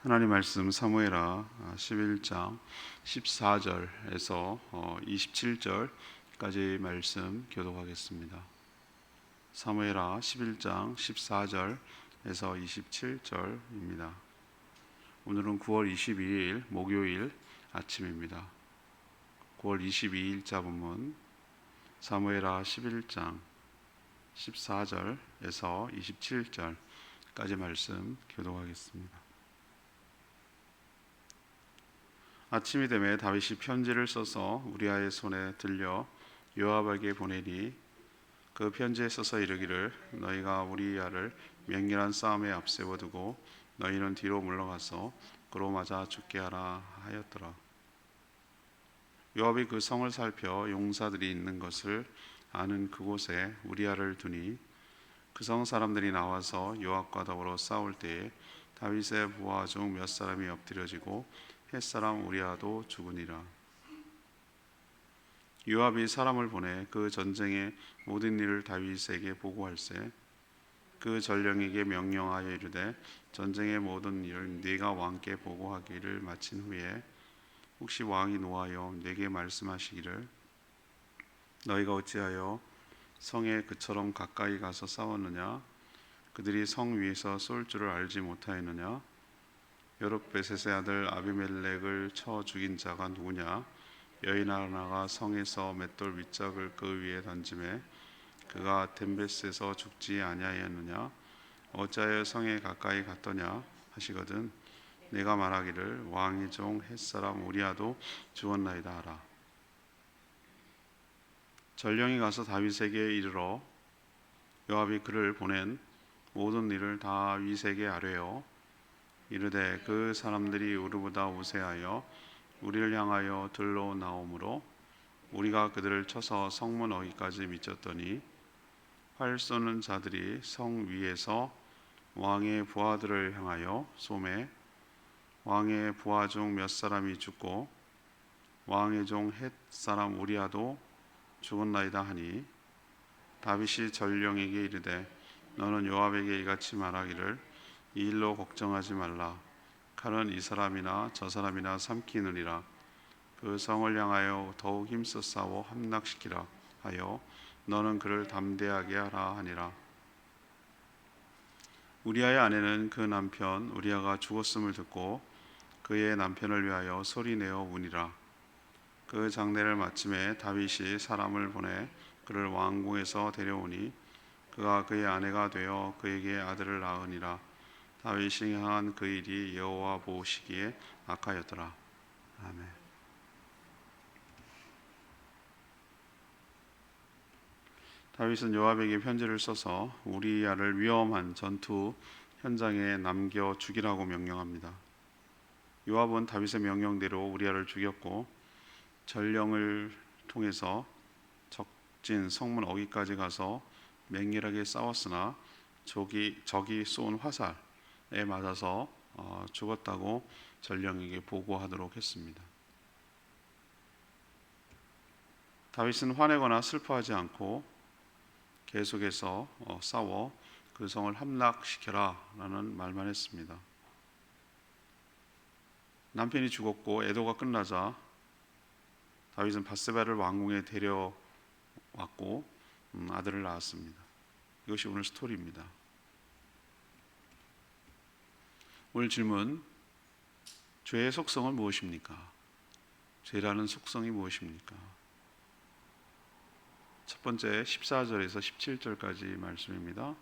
하나님 말씀 사무엘하 11장 14절에서 27절까지 말씀 교독하겠습니다. 사무엘하 11장 14절에서 27절입니다. 오늘은 9월 22일 목요일 아침입니다. 9월 22일자 본문 사무엘하 11장 14절에서 27절까지 말씀 교독하겠습니다. 아침이 되매 다윗이 편지를 써서 우리아의 손에 들려 요압에게 보내니 그 편지에 써서 이르기를 너희가 우리아를 맹렬한 싸움에 앞세워 두고 너희는 뒤로 물러가서 그로 맞아 죽게 하라 하였더라. 요압이 그 성을 살펴 용사들이 있는 것을 아는 그곳에 우리아를 두니 그 성 사람들이 나와서 요압과 더불어 싸울 때에 다윗의 부하 중 몇 사람이 엎드려지고 햇사람 우리아도 죽으니라. 요압이 사람을 보내 그 전쟁의 모든 일을 다윗에게 보고할세 그 전령에게 명령하여 이르되 전쟁의 모든 일을 네가 왕께 보고하기를 마친 후에 혹시 왕이 노하여 네게 말씀하시기를 너희가 어찌하여 성에 그처럼 가까이 가서 싸웠느냐 그들이 성 위에서 쏠 줄을 알지 못하였느냐 여룻베셋의 아들 아비멜렉을 쳐 죽인 자가 누구냐 여인 하나가 성에서 맷돌 윗짝을 그 위에 던지매 그가 덴베스에서 죽지 아니하였느냐 어찌하여 성에 가까이 갔더냐 하시거든 내가 말하기를 왕의 종 햇사람 우리아도 죽었나이다 하라. 전령이 가서 다윗에게 이르러 요압이 그를 보낸 모든 일을 다윗에게 아뢰어 이르되 그 사람들이 우리보다 우세하여 우리를 향하여 들러 나오므로 우리가 그들을 쳐서 성문 어귀까지 미쳤더니 활 쏘는 자들이 성 위에서 왕의 부하들을 향하여 쏘매 왕의 부하 중 몇 사람이 죽고 왕의 종 헷 사람 우리아도 죽었나이다 하니 다윗이 전령에게 이르되 너는 요압에게 이같이 말하기를 이 일로 걱정하지 말라. 칼은 이 사람이나 저 사람이나 삼키느니라. 그 성을 향하여 더욱 힘써 싸워 함락시키라 하여 너는 그를 담대하게 하라 하니라. 우리아의 아내는 그 남편 우리아가 죽었음을 듣고 그의 남편을 위하여 소리내어 우니라. 그 장례를 마침에 다윗이 사람을 보내 그를 왕궁에서 데려오니 그가 그의 아내가 되어 그에게 아들을 낳으니라. 다윗이 행한 그 일이 여호와 보시기에 악하였더라. 아멘. 다윗은 요압에게 편지를 써서 우리아를 위험한 전투 현장에 남겨 죽이라고 명령합니다. 요압은 다윗의 명령대로 우리아를 죽였고 전령을 통해서 적진 성문 어귀까지 가서 맹렬하게 싸웠으나 적이 쏜 화살에 맞아서 죽었다고 전령에게 보고하도록 했습니다. 다윗은 화내거나 슬퍼하지 않고 계속해서 싸워 그 성을 함락시켜라 라는 말만 했습니다. 남편이 죽었고 애도가 끝나자 다윗은 밧세바를 왕궁에 데려왔고 아들을 낳았습니다. 이것이 오늘 스토리입니다. 오늘 질문, 죄의 속성은 무엇입니까? 죄라는 속성이 무엇입니까? 첫 번째 14절에서 17절까지 말씀입니다.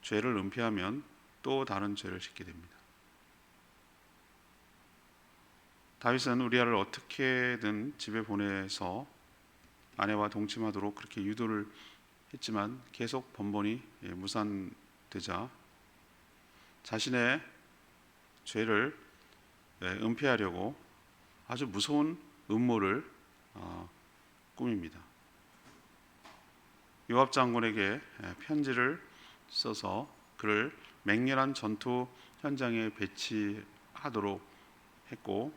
죄를 은폐하면 또 다른 죄를 짓게 됩니다. 다윗은 우리아를 어떻게든 집에 보내서 아내와 동침하도록 그렇게 유도를 했지만 계속 번번이 무산되자 자신의 죄를 은폐하려고 아주 무서운 음모를 꾸밉니다. 요압 장군에게 편지를 써서 그를 맹렬한 전투 현장에 배치하도록 했고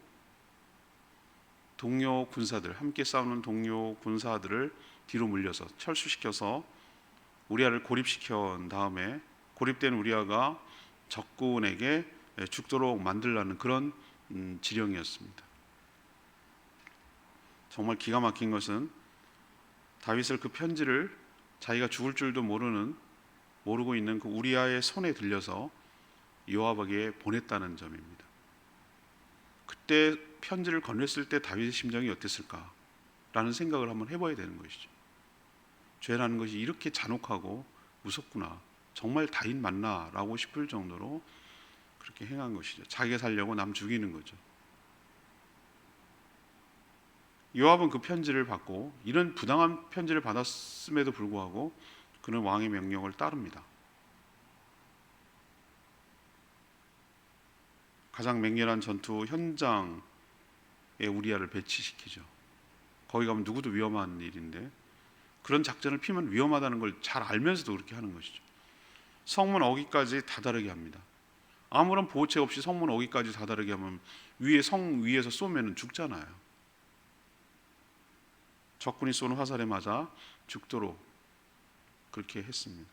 동료 군사들, 함께 싸우는 동료 군사들을 뒤로 물려서 철수시켜서 우리아를 고립시킨 다음에 고립된 우리아가 적군에게 죽도록 만들라는 그런 지령이었습니다. 정말 기가 막힌 것은 다윗을 그 편지를 자기가 죽을 줄도 모르고 있는 그 우리아의 손에 들려서 요압에게 보냈다는 점입니다. 그때 편지를 건넸을 때 다윗의 심정이 어땠을까? 라는 생각을 한번 해봐야 되는 것이죠. 죄라는 것이 이렇게 잔혹하고 무섭구나, 정말 다윗 맞나? 라고 싶을 정도로 그렇게 행한 것이죠. 자기가 살려고 남 죽이는 거죠. 요압은 그 편지를 받고, 이런 부당한 편지를 받았음에도 불구하고 그는 왕의 명령을 따릅니다. 가장 맹렬한 전투 현장에 우리아를 배치시키죠. 거기 가면 누구도 위험한 일인데 그런 작전을 피면 위험하다는 걸 잘 알면서도 그렇게 하는 것이죠. 성문 어귀까지 다다르게 합니다. 아무런 보호책 없이 성문 어귀까지 다다르게 하면 성 위에서 쏘면 죽잖아요. 적군이 쏘는 화살에 맞아 죽도록 그렇게 했습니다.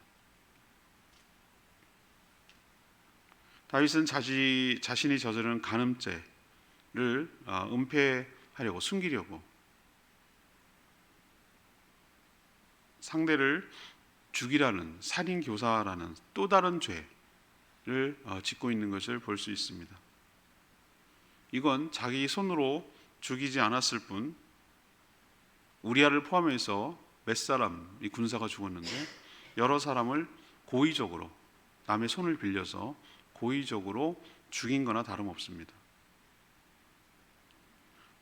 다윗은 자신이 저지른 간음죄를 은폐하려고, 숨기려고 상대를 죽이라는, 살인교사라는 또 다른 죄를 짓고 있는 것을 볼 수 있습니다. 이건 자기 손으로 죽이지 않았을 뿐 우리아를 포함해서 몇 사람이 군사가 죽었는데 여러 사람을 고의적으로, 남의 손을 빌려서 고의적으로 죽인 거나 다름없습니다.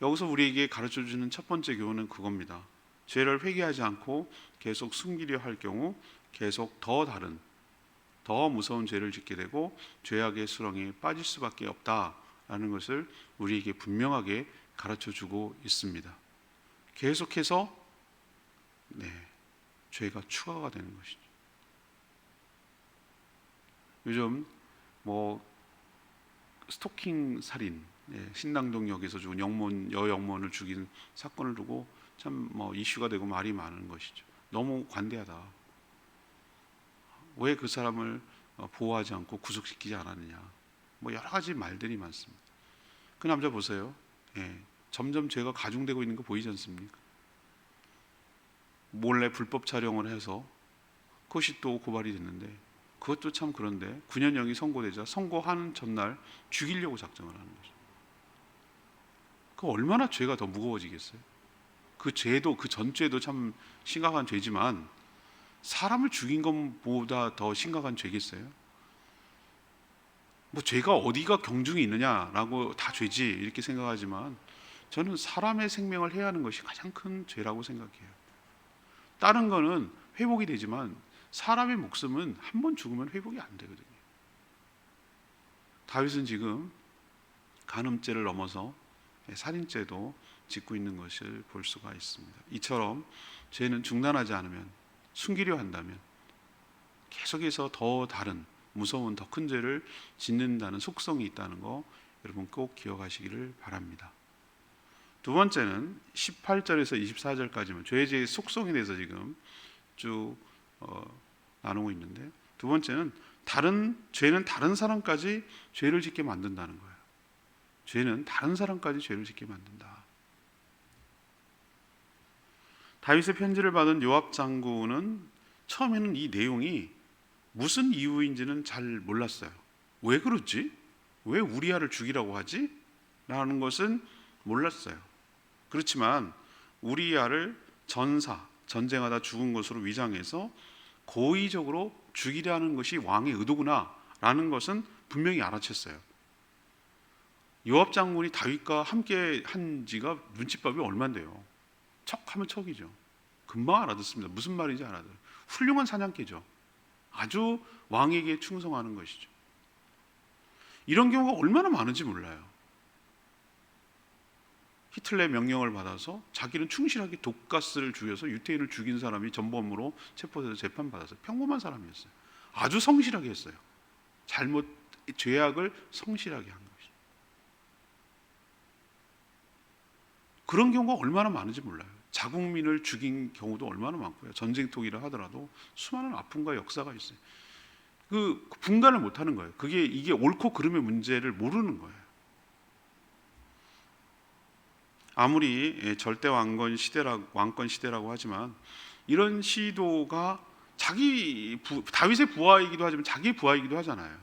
여기서 우리에게 가르쳐주는 첫 번째 교훈은 그겁니다. 죄를 회개하지 않고 계속 숨기려 할 경우 계속 더 다른, 더 무서운 죄를 짓게 되고 죄악의 수렁에 빠질 수밖에 없다라는 것을 우리에게 분명하게 가르쳐주고 있습니다. 계속해서 죄가 추가가 되는 것이죠. 요즘 스토킹 살인, 신당동역에서 죽은 여영몬을 죽인 사건을 두고 참 이슈가 되고 말이 많은 것이죠. 너무 관대하다. 왜 그 사람을 보호하지 않고 구속시키지 않았느냐. 여러 가지 말들이 많습니다. 그 남자 보세요. 점점 죄가 가중되고 있는 거 보이지 않습니까? 몰래 불법 촬영을 해서 그것이 또 고발이 됐는데, 그것도 참 그런데 9년형이 선고되자 선고하는 전날 죽이려고 작정을 하는 거죠. 그 얼마나 죄가 더 무거워지겠어요? 그 죄도, 그 전죄도 참 심각한 죄지만 사람을 죽인 것보다 더 심각한 죄겠어요? 죄가 어디가 경중이 있느냐라고, 다 죄지 이렇게 생각하지만 저는 사람의 생명을 해하는 것이 가장 큰 죄라고 생각해요. 다른 거는 회복이 되지만 사람의 목숨은 한 번 죽으면 회복이 안 되거든요. 다윗은 지금 간음죄를 넘어서 살인죄도 짓고 있는 것을 볼 수가 있습니다. 이처럼 죄는 중단하지 않으면, 숨기려 한다면 계속해서 더 다른 무서운 더 큰 죄를 짓는다는 속성이 있다는 거 여러분 꼭 기억하시기를 바랍니다. 두 번째는 18절에서 24절까지면 죄의 속성에 대해서 지금 쭉 나누고 있는데, 두 번째는 죄는 다른 사람까지 죄를 짓게 만든다는 거예요. 죄는 다른 사람까지 죄를 짓게 만든다. 다윗의 편지를 받은 요압 장군은 처음에는 이 내용이 무슨 이유인지는 잘 몰랐어요. 왜 그렇지? 왜 우리아를 죽이라고 하지? 라는 것은 몰랐어요. 그렇지만 우리아를 전쟁하다 죽은 것으로 위장해서 고의적으로 죽이려는 것이 왕의 의도구나 라는 것은 분명히 알아챘어요. 요압 장군이 다윗과 함께 한 지가 눈칫밥이 얼만데요. 척하면 척이죠. 금방 알아듣습니다. 무슨 말인지 알아들어요. 훌륭한 사냥개죠. 아주 왕에게 충성하는 것이죠. 이런 경우가 얼마나 많은지 몰라요. 히틀러의 명령을 받아서 자기는 충실하게 독가스를 죽여서 유태인을 죽인 사람이 전범으로 체포돼서 재판받아서 평범한 사람이었어요. 아주 성실하게 했어요. 죄악을 성실하게 한 것이죠. 그런 경우가 얼마나 많은지 몰라요. 자국민을 죽인 경우도 얼마나 많고요. 전쟁통이라 하더라도 수많은 아픔과 역사가 있어요. 그 분간을 못하는 거예요. 이게 옳고 그름의 문제를 모르는 거예요. 아무리 절대 왕권 시대라고 하지만 이런 시도가 다윗의 부하이기도 하지만 자기 부하이기도 하잖아요.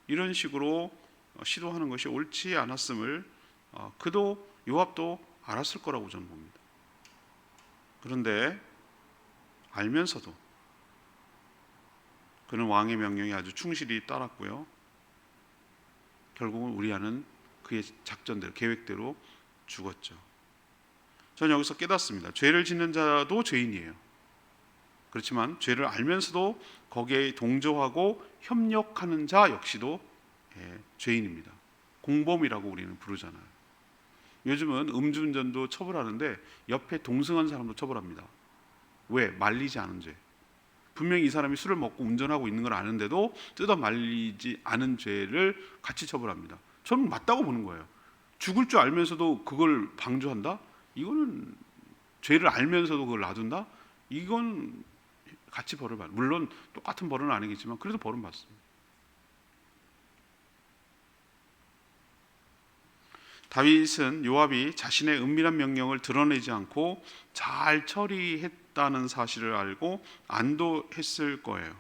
이런 식으로 시도하는 것이 옳지 않았음을 그도 요압도 알았을 거라고 저는 봅니다. 그런데 알면서도 그는 왕의 명령에 아주 충실히 따랐고요. 결국은 우리아는 그의 작전대로, 계획대로 죽었죠. 저는 여기서 깨닫습니다. 죄를 짓는 자도 죄인이에요. 그렇지만 죄를 알면서도 거기에 동조하고 협력하는 자 역시도 죄인입니다. 공범이라고 우리는 부르잖아요. 요즘은 음주운전도 처벌하는데 옆에 동승한 사람도 처벌합니다. 왜? 말리지 않은 죄. 분명히 이 사람이 술을 먹고 운전하고 있는 걸 아는데도 뜯어 말리지 않은 죄를 같이 처벌합니다. 저는 맞다고 보는 거예요. 죽을 줄 알면서도 그걸 방조한다? 이거는 죄를 알면서도 그걸 놔둔다? 이건 같이 벌을 받. 물론 똑같은 벌은 아니겠지만 그래도 벌은 받습니다. 다윗은 요압이 자신의 은밀한 명령을 드러내지 않고 잘 처리했다는 사실을 알고 안도했을 거예요.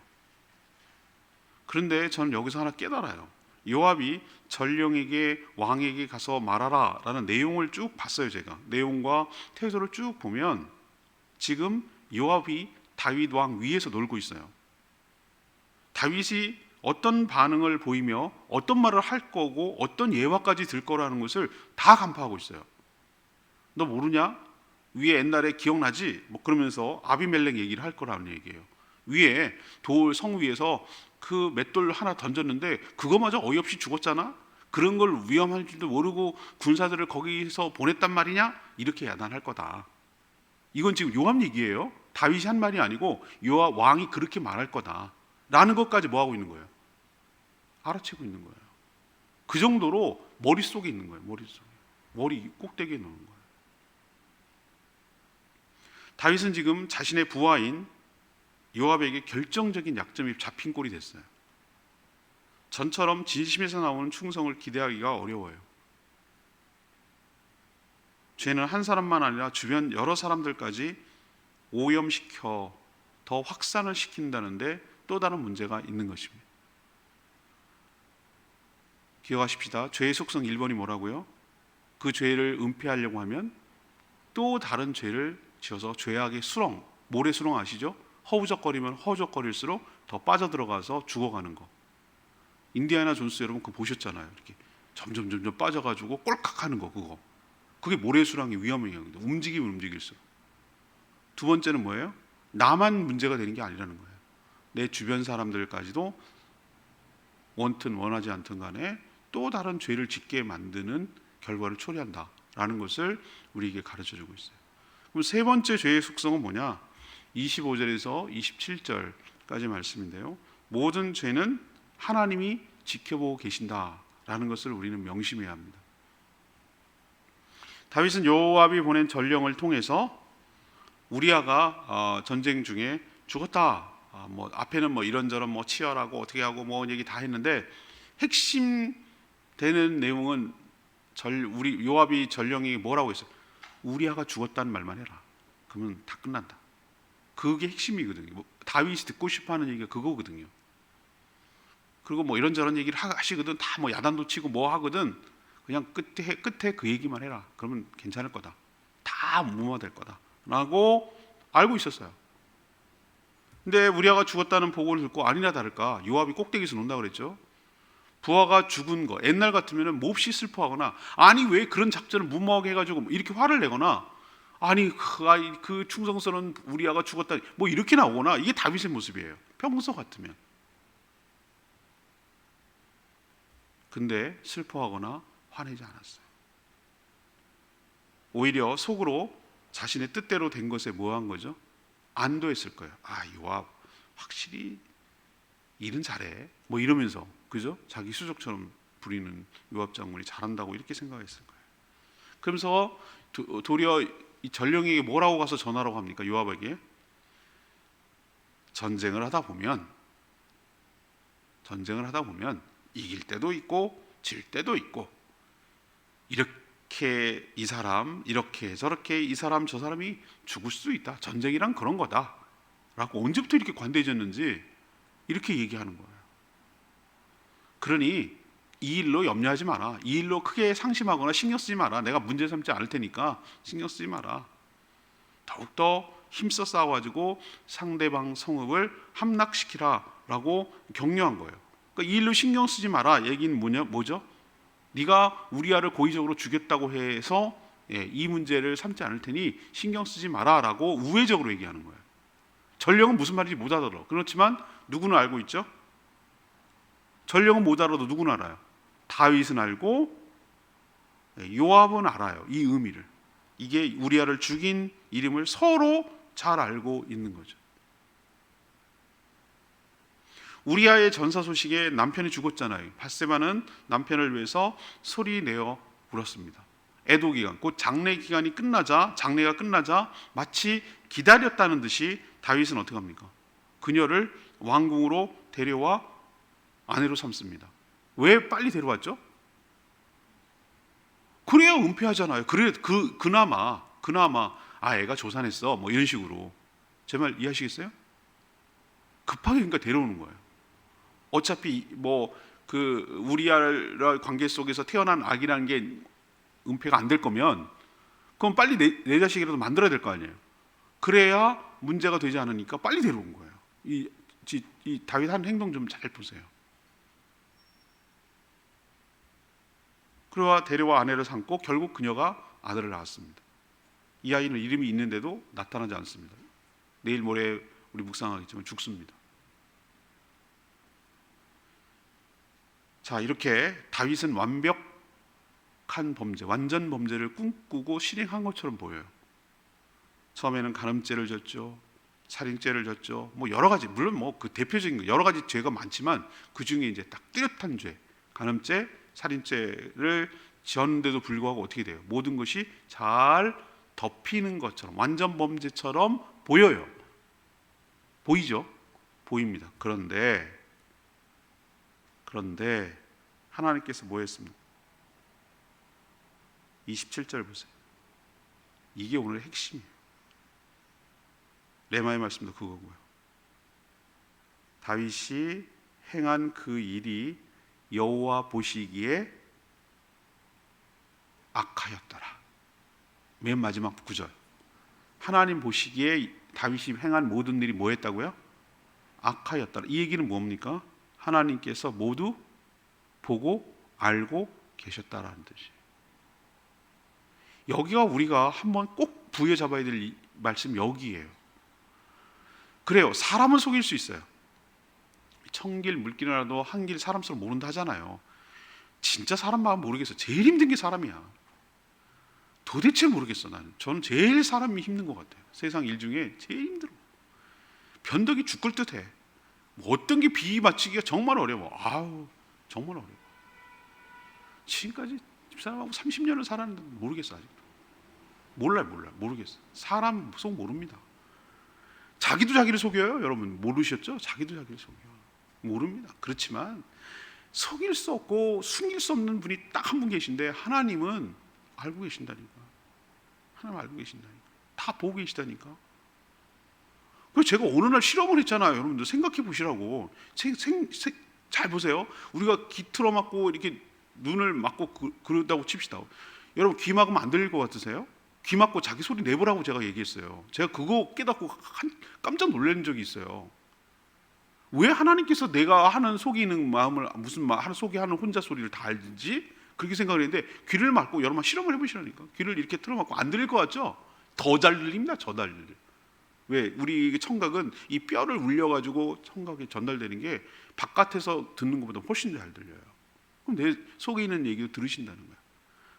그런데 저는 여기서 하나 깨달아요. 요압이 전령에게 왕에게 가서 말하라 라는 내용을 쭉 봤어요. 제가 내용과 태도를 쭉 보면 지금 요압이 다윗 왕 위에서 놀고 있어요. 다윗이 어떤 반응을 보이며 어떤 말을 할 거고 어떤 예화까지 들 거라는 것을 다 간파하고 있어요. 너 모르냐? 위에 옛날에 기억나지? 뭐 그러면서 아비멜렉 얘기를 할 거라는 얘기예요. 위에 성 위에서 그 맷돌 하나 던졌는데 그거마저 어이없이 죽었잖아? 그런 걸 위험할 줄도 모르고 군사들을 거기서 보냈단 말이냐? 이렇게 야단할 거다. 이건 지금 요압 얘기예요. 다윗이 한 말이 아니고 요압 왕이 그렇게 말할 거다 라는 것까지 뭐 하고 있는 거예요? 알아채고 있는 거예요. 그 정도로 머릿속에 있는 거예요. 머리 꼭대기에 놓는 거예요. 다윗은 지금 자신의 부하인 요압에게 결정적인 약점이 잡힌 꼴이 됐어요. 전처럼 진심에서 나오는 충성을 기대하기가 어려워요. 죄는 한 사람만 아니라 주변 여러 사람들까지 오염시켜 더 확산을 시킨다는데 또 다른 문제가 있는 것입니다. 기억하십시다. 죄의 속성 1번이 뭐라고요? 그 죄를 은폐하려고 하면 또 다른 죄를 지어서 죄악의 수렁, 모래 수렁 아시죠? 허우적거리면 허우적거릴수록 더 빠져들어가서 죽어가는 거. 인디아나 존스 여러분 그거 보셨잖아요. 이렇게 점점 빠져가지고 꼴깍하는 거 그거. 그게 모래 수렁의 위험이에요. 움직이면 움직일수록. 두 번째는 뭐예요? 나만 문제가 되는 게 아니라는 거예요. 내 주변 사람들까지도 원튼 원하지 않든 간에 또 다른 죄를 짓게 만드는 결과를 초래한다라는 것을 우리에게 가르쳐주고 있어요. 그럼 세 번째 죄의 속성은 뭐냐? 25절에서 27절까지 말씀인데요. 모든 죄는 하나님이 지켜보고 계신다라는 것을 우리는 명심해야 합니다. 다윗은 요압이 보낸 전령을 통해서 우리아가 전쟁 중에 죽었다. 뭐 앞에는 뭐 이런저런 뭐 치열하고 어떻게 하고 뭐 얘기 다 했는데 핵심 되는 내용은 우리 요압이 전령이 뭐라고 했어요? 우리아가 죽었다는 말만 해라. 그러면 다 끝난다. 그게 핵심이거든요. 다윗이 듣고 싶어하는 얘기가 그거거든요. 그리고 뭐 이런저런 얘기를 하시거든. 다 뭐 야단도 치고 뭐 하거든. 그냥 끝에 그 얘기만 해라. 그러면 괜찮을 거다. 다 무마될 거다. 라고 알고 있었어요. 근데 우리아가 죽었다는 보고를 듣고 아니나 다를까 요압이 꼭대기에서 논다 그랬죠. 부하가 죽은 거 옛날 같으면 몹시 슬퍼하거나 아니 왜 그런 작전을 무모하게 해가지고 이렇게 화를 내거나 아니 그 충성스러운 우리아가 죽었다 뭐 이렇게 나오거나 이게 다윗의 모습이에요. 평소 같으면. 근데 슬퍼하거나 화내지 않았어요. 오히려 속으로 자신의 뜻대로 된 것에 뭐 한 거죠? 안도했을 거예요. 요압 확실히 일은 잘해 뭐 이러면서 그죠? 자기 수족처럼 부리는 요압 장군이 잘한다고 이렇게 생각했을 거예요. 그러면서 도리어 이 전령에게 뭐라고 가서 전하라고 합니까? 요압에게 전쟁을 하다 보면 전쟁을 하다 보면 이길 때도 있고 질 때도 있고, 이렇게 이 사람 이렇게 저렇게 이 사람 저 사람이 죽을 수도 있다. 전쟁이란 그런 거다 라고 언제부터 이렇게 관대해졌는지 이렇게 얘기하는 거예요. 그러니 이 일로 염려하지 마라. 이 일로 크게 상심하거나 신경 쓰지 마라. 내가 문제 삼지 않을 테니까 신경 쓰지 마라. 더욱더 힘써 싸워가지고 상대방 성읍을 함락시키라 라고 격려한 거예요. 그러니까 이 일로 신경 쓰지 마라 얘기는 뭐죠? 네가 우리아를 고의적으로 죽였다고 해서 이 문제를 삼지 않을 테니 신경 쓰지 마라 라고 우회적으로 얘기하는 거예요. 전령은 무슨 말인지 못 알아들어. 그렇지만 누구는 알고 있죠? 전령은 못 알아도 누구는 알아요? 다윗은 알고 요압은 알아요. 이 의미를. 이게 우리아를 죽인 이름을 서로 잘 알고 있는 거죠. 우리아의 전사 소식에 남편이 죽었잖아요. 밧세바는 남편을 위해서 소리내어 울었습니다. 애도 기간, 곧 장례 기간이 끝나자, 장례가 끝나자 마치 기다렸다는 듯이 다윗은 어떻게 합니까? 그녀를 왕궁으로 데려와 아내로 삼습니다. 왜 빨리 데려왔죠? 그래야 은폐하잖아요. 그래 그나마 애가 조산했어 뭐 이런 식으로. 제 말 이해하시겠어요? 급하게 그러니까 데려오는 거예요. 어차피 뭐 그 우리아 관계 속에서 태어난 아기라는 게 은폐가 안 될 거면 그럼 빨리 내 자식이라도 만들어야 될 거 아니에요. 그래야 문제가 되지 않으니까 빨리 데려온 거예요. 이 다윗 하는 행동 좀 잘 보세요. 그러와 데려와 아내를 삼고 결국 그녀가 아들을 낳았습니다. 이 아이는 이름이 있는데도 나타나지 않습니다. 내일 모레 우리 묵상하겠지만 죽습니다. 자, 이렇게 다윗은 완벽한 범죄, 완전 범죄를 꿈꾸고 실행한 것처럼 보여요. 처음에는 간음죄를 졌죠, 살인죄를 졌죠, 뭐 여러 가지, 물론 뭐 그 대표적인 거 여러 가지 죄가 많지만 그 중에 이제 딱 뚜렷한 죄, 간음죄, 살인죄를 지었는데도 불구하고 어떻게 돼요? 모든 것이 잘 덮이는 것처럼 완전 범죄처럼 보여요. 보이죠? 보입니다. 그런데 하나님께서 뭐 했습니까? 27절 보세요. 이게 오늘의 핵심이에요. 레마의 말씀도 그거고요. 다윗이 행한 그 일이 여호와 보시기에 악하였더라. 맨 마지막 구절. 하나님 보시기에 다윗이 행한 모든 일이 뭐 했다고요? 악하였더라. 이 얘기는 뭡니까? 하나님께서 모두 보고 알고 계셨다라는 뜻이에요. 여기가 우리가 한번 꼭 부여잡아야 될 말씀 여기예요. 그래요. 사람은 속일 수 있어요. 천길 물길이라도 한 길 사람 수를 모른다 하잖아요. 진짜 사람 마음 모르겠어. 제일 힘든 게 사람이야. 도대체 모르겠어. 저는 제일 사람이 힘든 것 같아요. 세상 일 중에 제일 힘들어. 변덕이 죽을 듯해. 뭐 어떤 게 비위 맞추기가 정말 어려워. 정말 어려워. 지금까지 집사람하고 30년을 살았는데 모르겠어. 아직도 모르겠어. 사람 속 모릅니다. 자기도 자기를 속여요. 여러분 모르셨죠? 자기도 자기를 속여요. 모릅니다. 그렇지만 속일 수 없고 숨길 수 없는 분이 딱 한 분 계신데 하나님은 알고 계신다니까. 하나님 알고 계신다니까. 다 보고 계시다니까. 그래서 제가 어느 날 실험을 했잖아요. 여러분들 생각해 보시라고. 잘 보세요. 우리가 귀 틀어 막고 이렇게 눈을 막고 그러다고 칩시다. 여러분 귀 막으면 안 들릴 것 같으세요? 귀 막고 자기 소리 내보라고 제가 얘기했어요. 제가 그거 깨닫고 깜짝 놀란 적이 있어요. 왜 하나님께서 내가 하는 속이는 마음을 속이하는 혼자 소리를 다 알든지 그렇게 생각을 했는데 귀를 막고 여러분 실험을 해보시라니까. 귀를 이렇게 틀어 막고 안 들릴 것 같죠? 더 잘 들립니다. 더 잘 들려요. 왜? 우리 청각은 이 뼈를 울려가지고 청각에 전달되는 게 바깥에서 듣는 것보다 훨씬 잘 들려요. 그럼 내 속에 있는 얘기도 들으신다는 거야.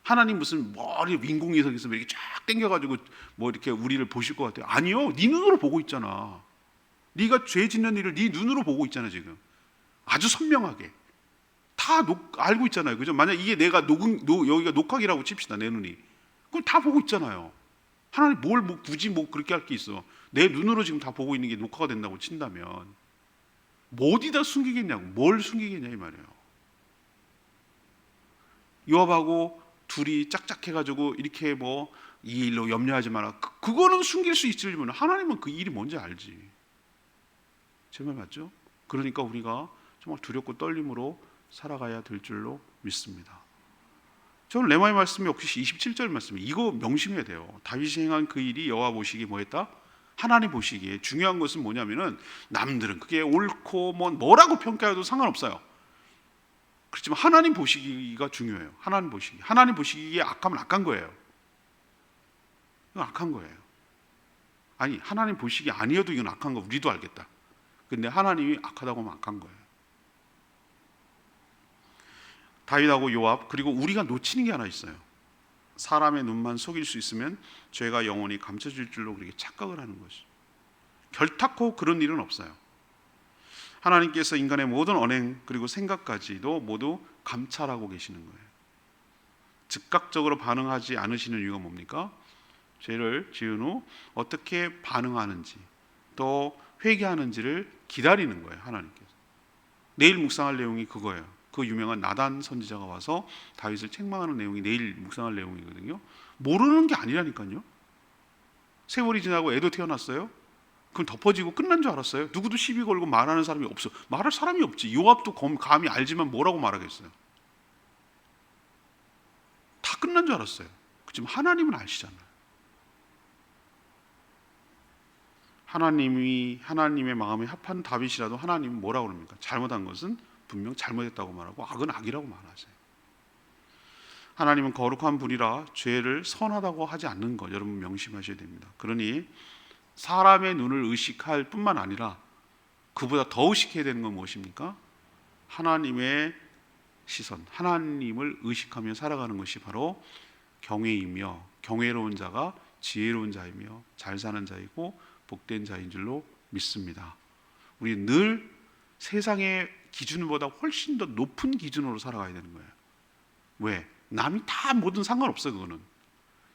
하나님 무슨 머리 윈공위석에서 이렇게 쫙 당겨가지고 뭐 이렇게 우리를 보실 것 같아요? 아니요, 네 눈으로 보고 있잖아. 네가 죄 짓는 일을 네 눈으로 보고 있잖아. 지금 아주 선명하게 다 알고 있잖아요. 그죠? 만약 이게 내가 여기가 녹화기라고 칩시다. 내 눈이 그걸 다 보고 있잖아요. 하나님 굳이 그렇게 할 게 있어. 내 눈으로 지금 다 보고 있는 게 녹화가 된다고 친다면 뭐 어디다 숨기겠냐고, 뭘 숨기겠냐 이 말이에요. 요압하고 둘이 짝짝해가지고 이렇게 뭐 이 일로 염려하지 마라. 그거는 숨길 수 있지만 하나님은 그 일이 뭔지 알지. 제 말 맞죠? 그러니까 우리가 정말 두렵고 떨림으로 살아가야 될 줄로 믿습니다. 저는 레마의 말씀이 역시 27절 말씀이 이거 명심해야 돼요. 다윗이 행한 그 일이 여호와 보시기에 뭐했다? 하나님 보시기에 중요한 것은 뭐냐면은 남들은 그게 옳고 뭐라고 평가해도 상관없어요. 그렇지만 하나님 보시기가 중요해요. 하나님 보시기에 악하면 악한 거예요. 이건 악한 거예요. 아니 하나님 보시기 아니어도 이건 악한 거 우리도 알겠다. 근데 하나님이 악하다고 하면 악한 거예요. 다윗하고 요압, 그리고 우리가 놓치는 게 하나 있어요. 사람의 눈만 속일 수 있으면 죄가 영원히 감춰질 줄로 그렇게 착각을 하는 것이. 결탁코 그런 일은 없어요. 하나님께서 인간의 모든 언행 그리고 생각까지도 모두 감찰하고 계시는 거예요. 즉각적으로 반응하지 않으시는 이유가 뭡니까? 죄를 지은 후 어떻게 반응하는지 또 회개하는지를 기다리는 거예요. 하나님께서. 내일 묵상할 내용이 그거예요. 그 유명한 나단 선지자가 와서 다윗을 책망하는 내용이 내일 묵상할 내용이거든요. 모르는 게 아니라니까요. 세월이 지나고 애도 태어났어요. 그럼 덮어지고 끝난 줄 알았어요. 누구도 시비 걸고 말하는 사람이 없어. 말할 사람이 없지. 요압도 감히 알지만 뭐라고 말하겠어요. 다 끝난 줄 알았어요. 그렇지만 하나님은 아시잖아요. 하나님의 마음에 합한 다윗이라도 하나님은 뭐라고 그럽니까? 잘못한 것은 분명 잘못했다고 말하고 악은 악이라고 말하세요. 하나님은 거룩한 분이라 죄를 선하다고 하지 않는 것 여러분 명심하셔야 됩니다. 그러니 사람의 눈을 의식할 뿐만 아니라 그보다 더 의식해야 되는 건 무엇입니까? 하나님의 시선, 하나님을 의식하며 살아가는 것이 바로 경외이며 경외로운 자가 지혜로운 자이며 잘 사는 자이고 복된 자인 줄로 믿습니다. 우리 늘 세상의 기준보다 훨씬 더 높은 기준으로 살아가야 되는 거예요. 왜? 남이 다 뭐든 상관없어요. 그거는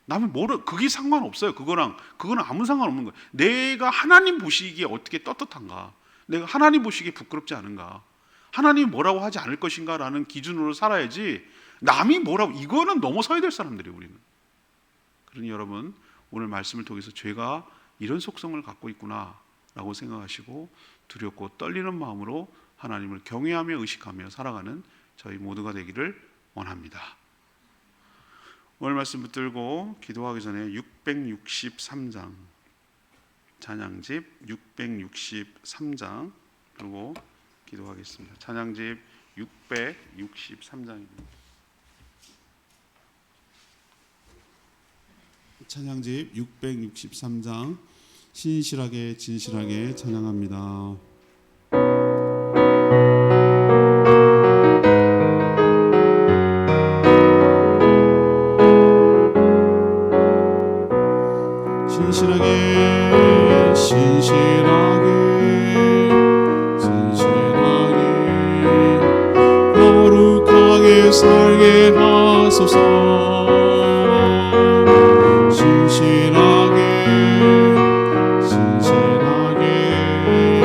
남이 그게 상관없어요. 그거는 아무 상관없는 거예요. 내가 하나님 보시기에 어떻게 떳떳한가, 내가 하나님 보시기에 부끄럽지 않은가, 하나님이 뭐라고 하지 않을 것인가 라는 기준으로 살아야지 남이 뭐라고, 이거는 넘어서야 될 사람들이에요. 우리는. 그러니 여러분 오늘 말씀을 통해서 죄가 이런 속성을 갖고 있구나 라고 생각하시고 두렵고 떨리는 마음으로 하나님을 경외하며 의식하며 살아가는 저희 모두가 되기를 원합니다. 오늘 말씀 붙들고 기도하기 전에 663장 찬양집 663장 들고 기도하겠습니다. 찬양집 663장입니다. 찬양집 663장 신실하게 진실하게 찬양합니다. 신실하게 신실하게 진실하게 거룩하게 살게 하소서. 신실하게 신실하게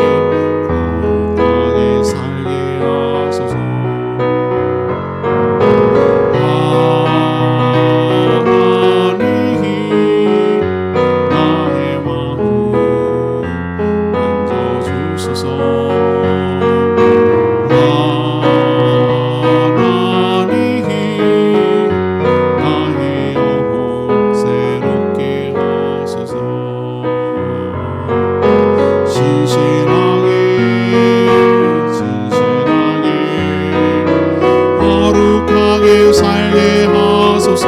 거룩하게 살게 하소서.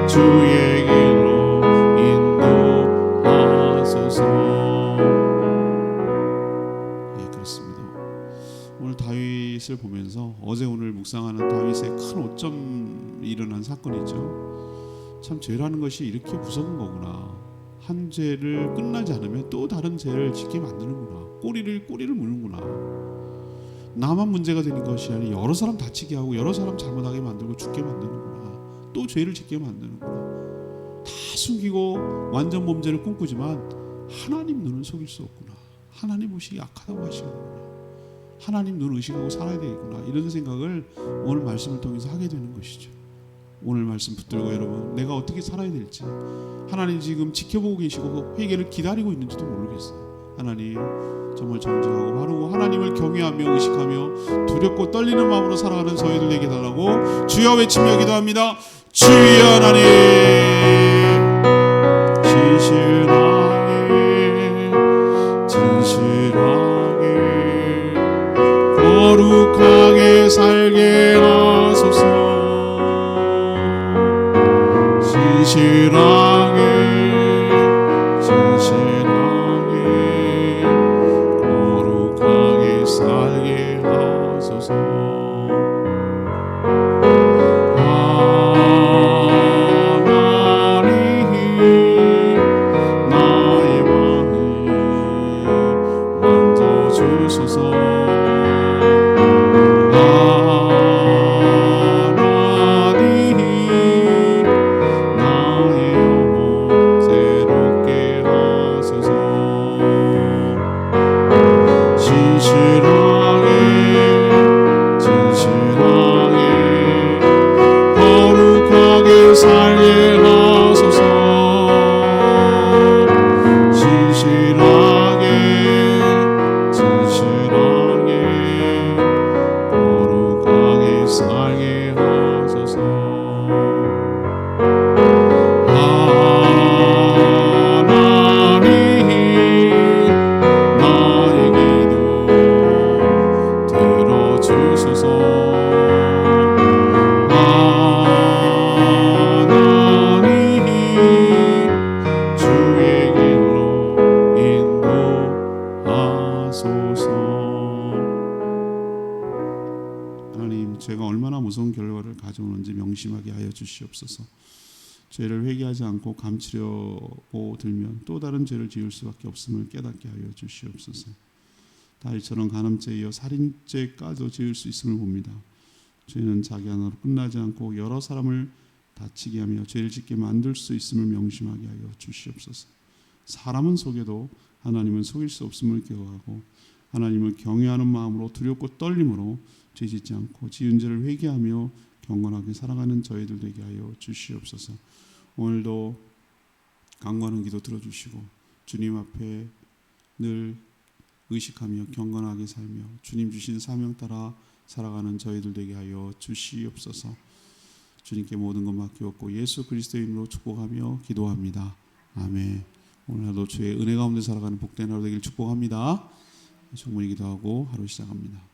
주 묵상하는 다윗의 큰 오점이 일어난 사건이죠. 참 죄라는 것이 이렇게 무서운 거구나. 한 죄를 끝나지 않으면 또 다른 죄를 짓게 만드는구나. 꼬리를 무는구나. 나만 문제가 되는 것이 아니라 여러 사람 다치게 하고 여러 사람 잘못하게 만들고 죽게 만드는구나. 또 죄를 짓게 만드는구나. 다 숨기고 완전 범죄를 꿈꾸지만 하나님 눈은 속일 수 없구나. 하나님 보시기 약하다고 하시는구나. 하나님 눈 의식하고 살아야 되겠구나. 이런 생각을 오늘 말씀을 통해서 하게 되는 것이죠. 오늘 말씀 붙들고 여러분, 내가 어떻게 살아야 될지 하나님 지금 지켜보고 계시고 회개를 기다리고 있는지도 모르겠어요. 하나님 정말 정직하고 바르고 하나님을 경외하며 의식하며 두렵고 떨리는 마음으로 살아가는 저희들에게 달라고 주여 외치며 기도합니다. 주여 하나님, 진실하게 거룩하게 살게 하소서. 진실하게 거룩하게 살게 하소서. 하나님 나의 마음 만져주소서. 살게 하소서. 진실하게 거룩하게 살게 하소서. 하나님 나의 기도 들어주소서. 하나님, 죄가 얼마나 무서운 결과를 가져오는지 명심하게 하여 주시옵소서. 죄를 회개하지 않고 감추려고 들면 또 다른 죄를 지을 수밖에 없음을 깨닫게 하여 주시옵소서. 다윗처럼 간음죄 이어 살인죄까지도 지을 수 있음을 봅니다. 죄는 자기 하나로 끝나지 않고 여러 사람을 다치게 하며 죄를 짓게 만들 수 있음을 명심하게 하여 주시옵소서. 사람은 속여도 하나님은 속일 수 없음을 기억하고 하나님을 경외하는 마음으로 두렵고 떨림으로 죄짓지 않고 지은 죄를 회개하며 경건하게 살아가는 저희들 되게 하여 주시옵소서. 오늘도 간구하는 기도 들어주시고 주님 앞에 늘 의식하며 경건하게 살며 주님 주신 사명 따라 살아가는 저희들 되게 하여 주시옵소서. 주님께 모든 것 맡기옵고 예수 그리스도의 이름으로 축복하며 기도합니다. 아멘. 오늘 하루 주의 은혜 가운데 살아가는 복된 하루 되길 축복합니다. 충분히 기도하고 하루 시작합니다.